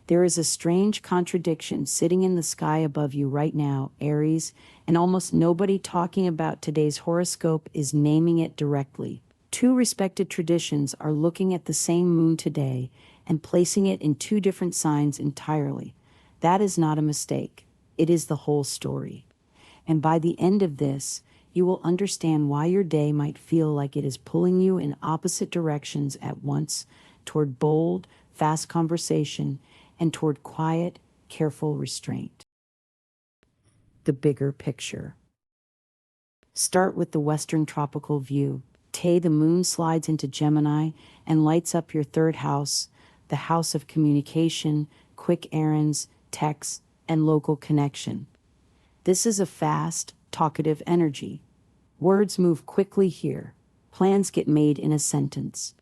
There is a strange contradiction sitting in the sky above you right now, Aries, and almost nobody talking about today's horoscope is naming it directly. Two respected traditions are looking at the same moon today and placing it in two different signs entirely. That is not a mistake. It is the whole story. And by the end of this, you will understand why your day might feel like it is pulling you in opposite directions at once, toward bold, fast conversation, and toward quiet, careful restraint. The bigger picture. Start with the western tropical view. The moon slides into Gemini and lights up your third house, the house of communication, quick errands, texts, and local connection. This is a fast, talkative energy. Words move quickly here. Plans get made in a sentence.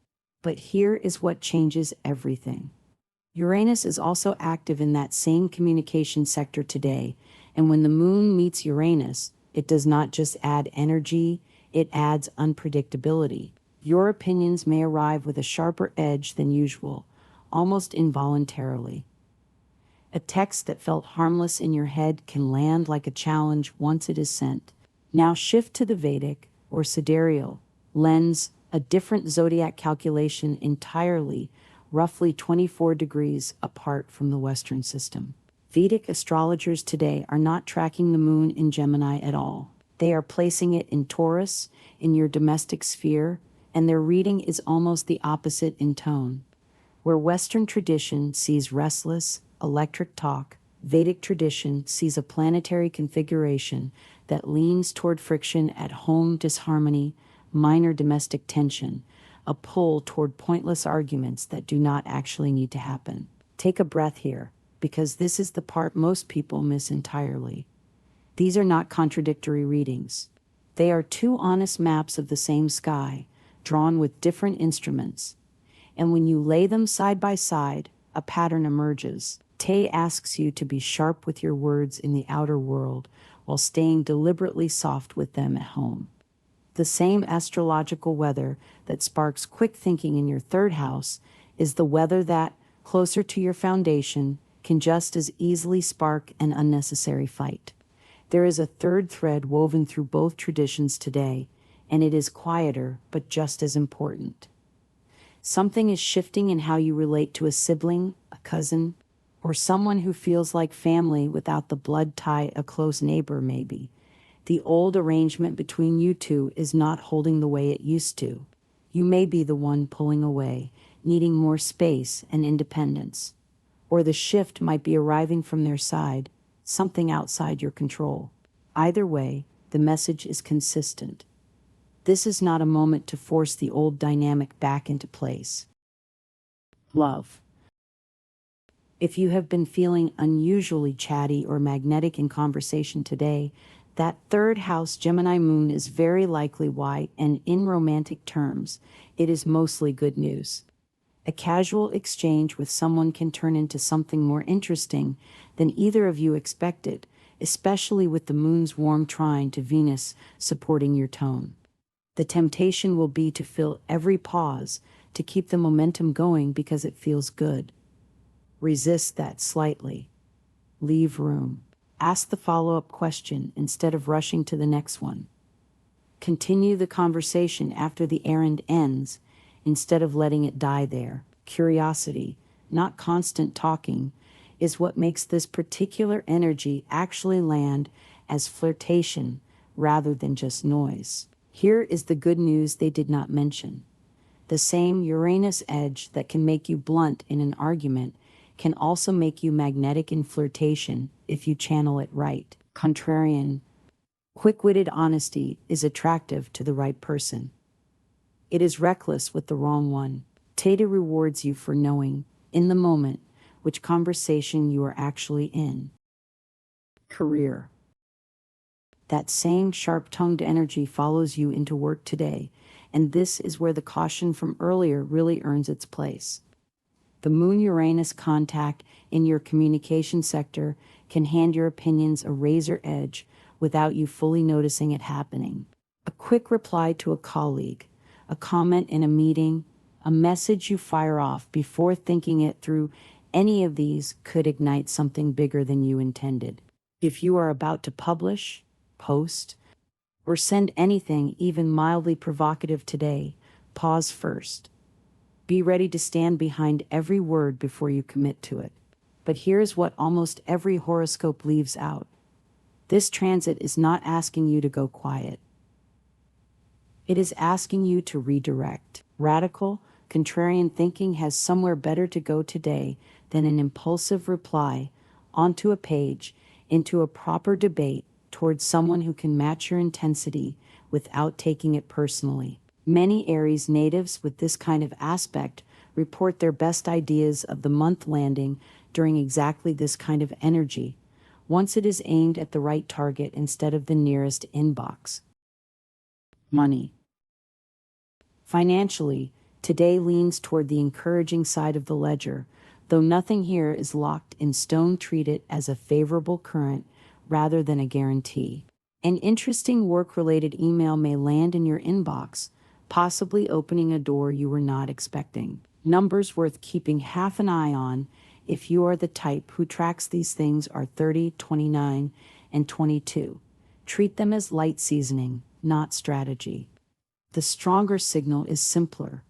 But here is what changes everything. Uranus is also active in that same communication sector today, and when the moon meets Uranus, it does not just add energy, it adds unpredictability. Your opinions may arrive with a sharper edge than usual, almost involuntarily. A text that felt harmless in your head can land like a challenge once it is sent. Now shift to the Vedic, or sidereal, lens, a different zodiac calculation entirely, roughly 24 degrees apart from the Western system. Vedic astrologers today are not tracking the moon in Gemini at all. They are placing it in Taurus, in your domestic sphere, and their reading is almost the opposite in tone. Where Western tradition sees restless, electric talk, Vedic tradition sees a planetary configuration that leans toward friction at home, disharmony, minor domestic tension, a pull toward pointless arguments that do not actually need to happen. Take a breath here, because this is the part most people miss entirely. These are not contradictory readings. They are two honest maps of the same sky, drawn with different instruments. And when you lay them side by side, a pattern emerges. Tay asks you to be sharp with your words in the outer world, while staying deliberately soft with them at home. The same astrological weather that sparks quick thinking in your third house is the weather that, closer to your foundation, can just as easily spark an unnecessary fight. There is a third thread woven through both traditions today, and it is quieter but just as important. Something is shifting in how you relate to a sibling, a cousin, or someone who feels like family without the blood tie a close neighbor maybe. The old arrangement between you two is not holding the way it used to. You may be the one pulling away, needing more space and independence. Or the shift might be arriving from their side, something outside your control. Either way, the message is consistent. This is not a moment to force the old dynamic back into place. Love. If you have been feeling unusually chatty or magnetic in conversation today, that third house Gemini moon is very likely why, and in romantic terms, it is mostly good news. A casual exchange with someone can turn into something more interesting than either of you expected, especially with the moon's warm trine to Venus supporting your tone. The temptation will be to fill every pause, to keep the momentum going because it feels good. Resist that slightly. Leave room. Ask the follow-up question instead of rushing to the next one. Continue the conversation after the errand ends, instead of letting it die there. Curiosity, not constant talking, is what makes this particular energy actually land as flirtation rather than just noise. Here is the good news they did not mention. The same Uranus edge that can make you blunt in an argument can also make you magnetic in flirtation if you channel it right. Contrarian, quick-witted honesty is attractive to the right person. It is reckless with the wrong one. Theta rewards you for knowing, in the moment, which conversation you are actually in. Career. That same sharp-tongued energy follows you into work today, and this is where the caution from earlier really earns its place. The Moon-Uranus contact in your communication sector can hand your opinions a razor edge without you fully noticing it happening. A quick reply to a colleague, a comment in a meeting, a message you fire off before thinking it through, Any of these could ignite something bigger than you intended. If you are about to publish, post, or send anything even mildly provocative today, pause first. Be ready to stand behind every word before you commit to it. But here's what almost every horoscope leaves out. This transit is not asking you to go quiet. It is asking you to redirect. Radical, contrarian thinking has somewhere better to go today than an impulsive reply onto a page, into a proper debate towards someone who can match your intensity without taking it personally. Many Aries natives with this kind of aspect report their best ideas of the month landing during exactly this kind of energy, once it is aimed at the right target instead of the nearest inbox. Money. Financially, today leans toward the encouraging side of the ledger, though nothing here is locked in stone. Treat it as a favorable current rather than a guarantee. An interesting work-related email may land in your inbox, possibly opening a door you were not expecting. Numbers worth keeping half an eye on if you are the type who tracks these things are 30, 29, and 22. Treat them as light seasoning, not strategy. The stronger signal is simpler.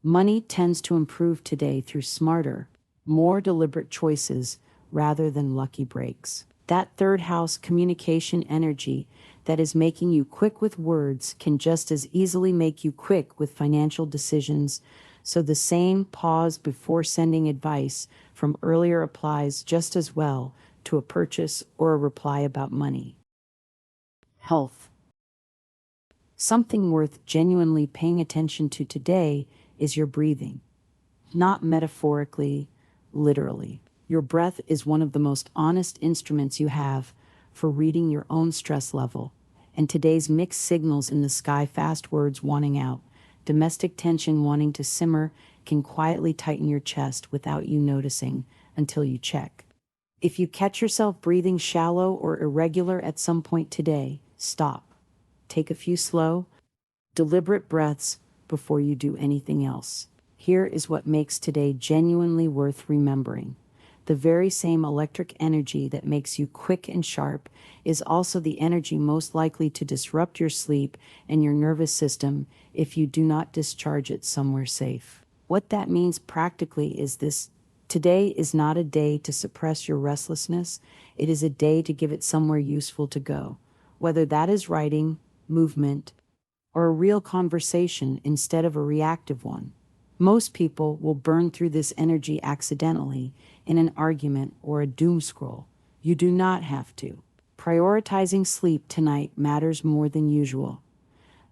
Money tends to improve today through smarter, more deliberate choices rather than lucky breaks. That third house communication energy that is making you quick with words can just as easily make you quick with financial decisions, so the same pause before sending advice from earlier applies just as well to a purchase or a reply about money. Health. Something worth genuinely paying attention to today is your breathing. Not metaphorically, literally. Your breath is one of the most honest instruments you have for reading your own stress level, and today's mixed signals in the sky, fast words wanting out, domestic tension wanting to simmer, can quietly tighten your chest without you noticing until you check. If you catch yourself breathing shallow or irregular at some point today, stop. Take a few slow, deliberate breaths before you do anything else. Here is what makes today genuinely worth remembering. The very same electric energy that makes you quick and sharp is also the energy most likely to disrupt your sleep and your nervous system if you do not discharge it somewhere safe. What that means practically is this: today is not a day to suppress your restlessness, it is a day to give it somewhere useful to go, whether that is writing, movement, or a real conversation instead of a reactive one. Most people will burn through this energy accidentally in an argument or a doom scroll. You do not have to. Prioritizing sleep tonight matters more than usual.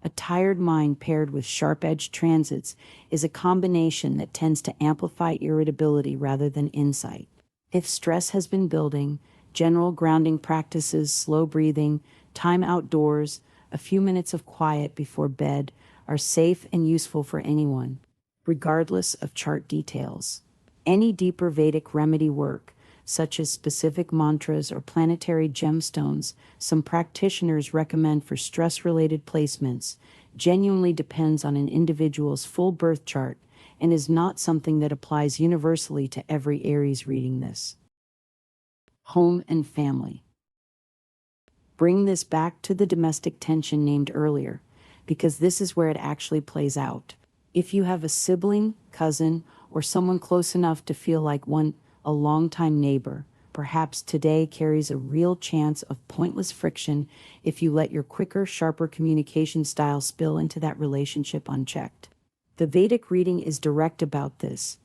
A tired mind paired with sharp-edged transits is a combination that tends to amplify irritability rather than insight. If stress has been building, general grounding practices, slow breathing, time outdoors, a few minutes of quiet before bed are safe and useful for anyone, regardless of chart details. Any deeper Vedic remedy work, such as specific mantras or planetary gemstones some practitioners recommend for stress-related placements, genuinely depends on an individual's full birth chart and is not something that applies universally to every Aries reading this. Home and family. Bring this back to the domestic tension named earlier, because this is where it actually plays out. If you have a sibling, cousin, or someone close enough to feel like a longtime neighbor, perhaps today carries a real chance of pointless friction if you let your quicker, sharper communication style spill into that relationship unchecked. The Vedic reading is direct about this.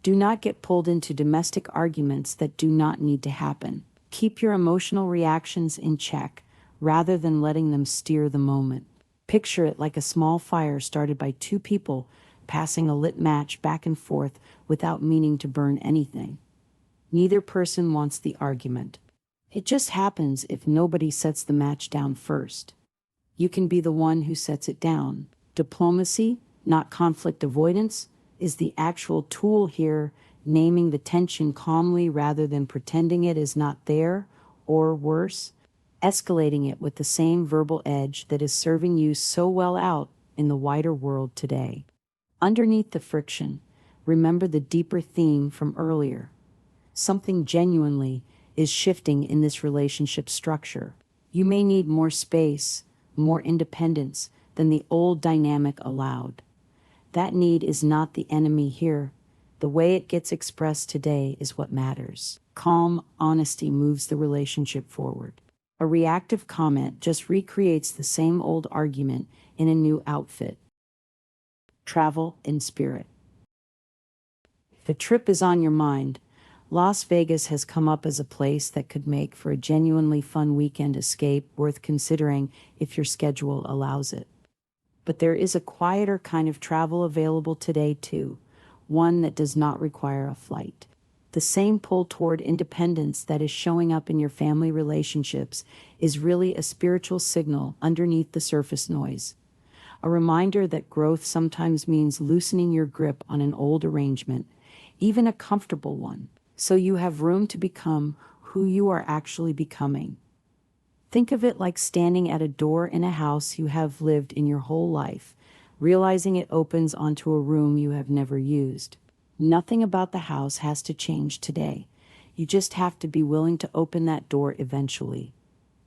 Do not get pulled into domestic arguments that do not need to happen. Keep your emotional reactions in check, rather than letting them steer the moment. Picture it like a small fire started by two people passing a lit match back and forth without meaning to burn anything. Neither person wants the argument. It just happens if nobody sets the match down first. You can be the one who sets it down. Diplomacy, not conflict avoidance, is the actual tool here, naming the tension calmly rather than pretending it is not there, or worse, escalating it with the same verbal edge that is serving you so well out in the wider world today. Underneath the friction, remember the deeper theme from earlier. Something genuinely is shifting in this relationship structure. You may need more space, more independence than the old dynamic allowed. That need is not the enemy here. The way it gets expressed today is what matters. Calm honesty moves the relationship forward. A reactive comment just recreates the same old argument in a new outfit. Travel in spirit. If a trip is on your mind, Las Vegas has come up as a place that could make for a genuinely fun weekend escape worth considering if your schedule allows it. But there is a quieter kind of travel available today too, one that does not require a flight. The same pull toward independence that is showing up in your family relationships is really a spiritual signal underneath the surface noise. A reminder that growth sometimes means loosening your grip on an old arrangement, even a comfortable one, so you have room to become who you are actually becoming. Think of it like standing at a door in a house you have lived in your whole life, realizing it opens onto a room you have never used. Nothing about the house has to change today. You just have to be willing to open that door eventually.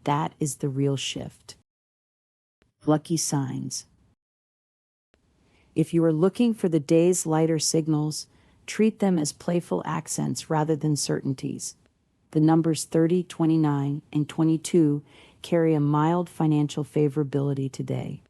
That is the real shift. Lucky signs. If you are looking for the day's lighter signals, treat them as playful accents rather than certainties. The numbers 30, 29, and 22 carry a mild financial favorability today.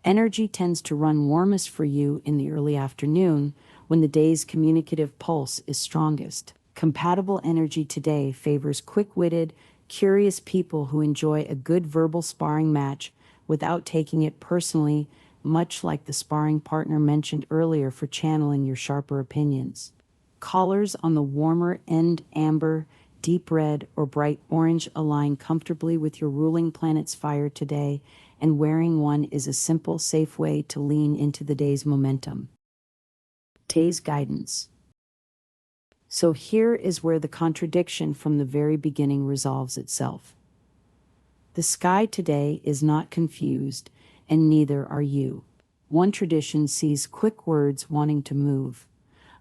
Energy tends to run warmest for you in the early afternoon when the day's communicative pulse is strongest. Compatible energy today favors quick-witted, curious people who enjoy a good verbal sparring match without taking it personally, much like the sparring partner mentioned earlier for channeling your sharper opinions. Colors on the warmer end, amber, deep red, or bright orange, align comfortably with your ruling planet's fire today, and wearing one is a simple, safe way to lean into the day's momentum. Today's guidance. So here is where the contradiction from the very beginning resolves itself. The sky today is not confused, and neither are you. One tradition sees quick words wanting to move.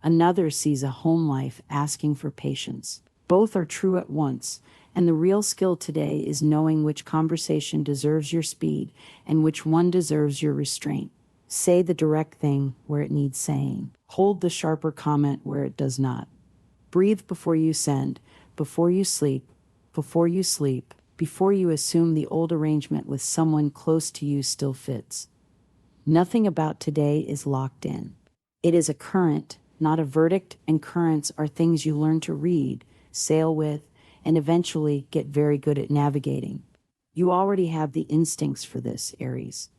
Another sees a home life asking for patience. Both are true at once, and the real skill today is knowing which conversation deserves your speed and which one deserves your restraint. Say the direct thing where it needs saying. Hold the sharper comment where it does not. Breathe before you send, before you sleep, before you assume the old arrangement with someone close to you still fits. Nothing about today is locked in. It is a current, not a verdict, and currents are things you learn to read, sail with, and eventually get very good at navigating. You already have the instincts for this, Aries.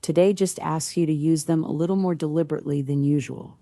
Today just asks you to use them a little more deliberately than usual.